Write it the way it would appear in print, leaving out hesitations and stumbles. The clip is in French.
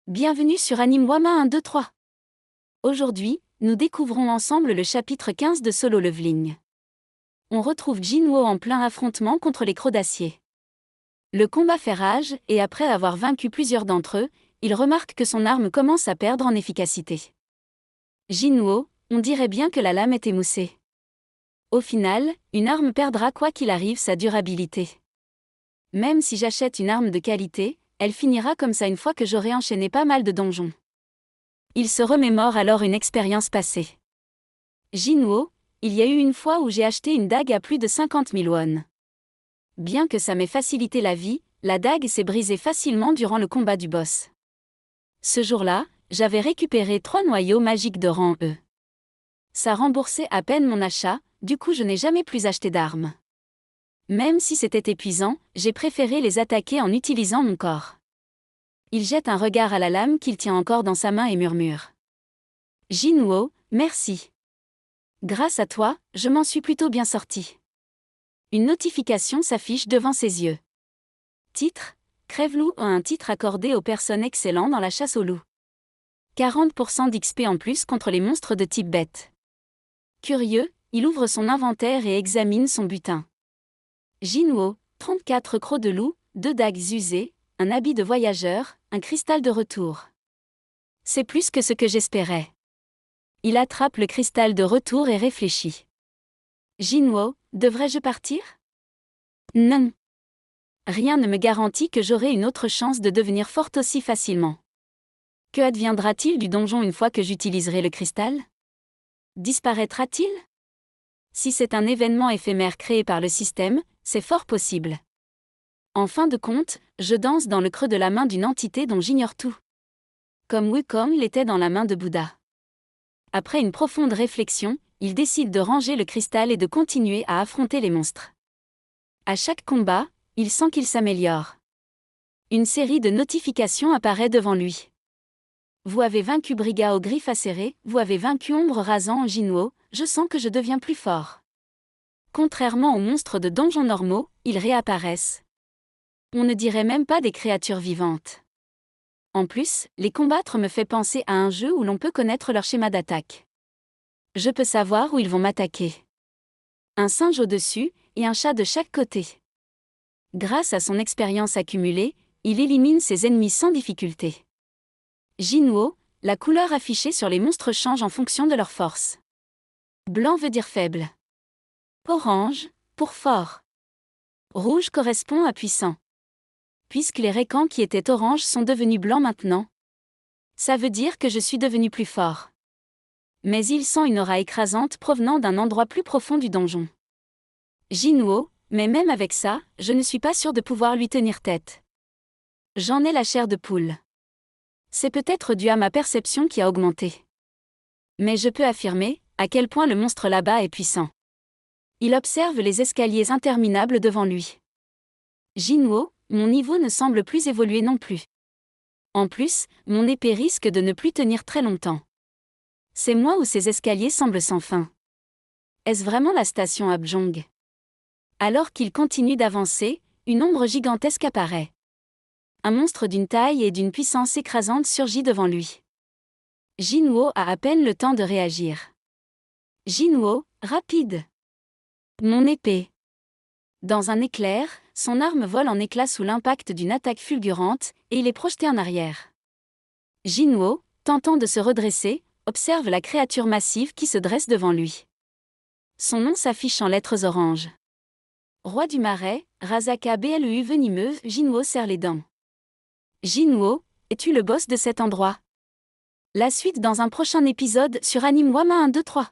Bienvenue sur Anime Wama 1, 2, 3. Aujourd'hui, nous découvrons ensemble le chapitre 15 de Solo Leveling. On retrouve Jinwoo en plein affrontement contre les crocs d'acier. Le combat fait rage, et après avoir vaincu plusieurs d'entre eux, il remarque que son arme commence à perdre en efficacité. Jinwoo, on dirait bien que la lame est émoussée. Au final, une arme perdra quoi qu'il arrive sa durabilité. Même si j'achète une arme de qualité, elle finira comme ça une fois que j'aurai enchaîné pas mal de donjons. Il se remémore alors une expérience passée. Jinwoo, il y a eu une fois où j'ai acheté une dague à plus de 50 000 won. Bien que ça m'ait facilité la vie, la dague s'est brisée facilement durant le combat du boss. Ce jour-là, j'avais récupéré 3 noyaux magiques de rang E. Ça remboursait à peine mon achat, du coup je n'ai jamais plus acheté d'armes. Même si c'était épuisant, j'ai préféré les attaquer en utilisant mon corps. Il jette un regard à la lame qu'il tient encore dans sa main et murmure. Jinwoo, merci. Grâce à toi, je m'en suis plutôt bien sorti. Une notification s'affiche devant ses yeux. Titre, Crève-loup a un titre accordé aux personnes excellentes dans la chasse aux loups. 40% d'XP en plus contre les monstres de type bête. Curieux, il ouvre son inventaire et examine son butin. Jinwoo, 34 crocs de loup, 2 dagues usées, un habit de voyageur, un cristal de retour. C'est plus que ce que j'espérais. Il attrape le cristal de retour et réfléchit. Jinwoo, devrais-je partir? Non. Rien ne me garantit que j'aurai une autre chance de devenir forte aussi facilement. Que adviendra-t-il du donjon une fois que j'utiliserai le cristal? Disparaîtra-t-il? Si c'est un événement éphémère créé par le système, c'est fort possible. En fin de compte, je danse dans le creux de la main d'une entité dont j'ignore tout. Comme Wukong l'était dans la main de Bouddha. Après une profonde réflexion, il décide de ranger le cristal et de continuer à affronter les monstres. À chaque combat, il sent qu'il s'améliore. Une série de notifications apparaît devant lui. Vous avez vaincu Briga aux griffes acérées, vous avez vaincu Ombre rasant en Jinwoo, je sens que je deviens plus fort. Contrairement aux monstres de donjons normaux, ils réapparaissent. On ne dirait même pas des créatures vivantes. En plus, les combattre me fait penser à un jeu où l'on peut connaître leur schéma d'attaque. Je peux savoir où ils vont m'attaquer. Un singe au-dessus, et un chat de chaque côté. Grâce à son expérience accumulée, il élimine ses ennemis sans difficulté. Jinwoo, la couleur affichée sur les monstres change en fonction de leur force. Blanc veut dire faible. Orange, pour fort. Rouge correspond à puissant. Puisque les récans qui étaient oranges sont devenus blancs maintenant. Ça veut dire que je suis devenu plus fort. Mais il sent une aura écrasante provenant d'un endroit plus profond du donjon. Jinwoo, mais même avec ça, je ne suis pas sûr de pouvoir lui tenir tête. J'en ai la chair de poule. C'est peut-être dû à ma perception qui a augmenté. Mais je peux affirmer à quel point le monstre là-bas est puissant. Il observe les escaliers interminables devant lui. Jinwoo, mon niveau ne semble plus évoluer non plus. En plus, mon épée risque de ne plus tenir très longtemps. C'est moi ou ces escaliers semblent sans fin. Est-ce vraiment la station Abjong? Alors qu'il continue d'avancer, une ombre gigantesque apparaît. Un monstre d'une taille et d'une puissance écrasante surgit devant lui. Jinwoo a à peine le temps de réagir. Jinwoo, rapide! Mon épée! Dans un éclair, son arme vole en éclats sous l'impact d'une attaque fulgurante, et il est projeté en arrière. Jinwoo, tentant de se redresser, observe la créature massive qui se dresse devant lui. Son nom s'affiche en lettres oranges. Roi du marais, Rasaka Blu venimeuse, Jinwoo serre les dents. Jinwoo, es-tu le boss de cet endroit? La suite dans un prochain épisode sur Anime Wama 1, 2, 3.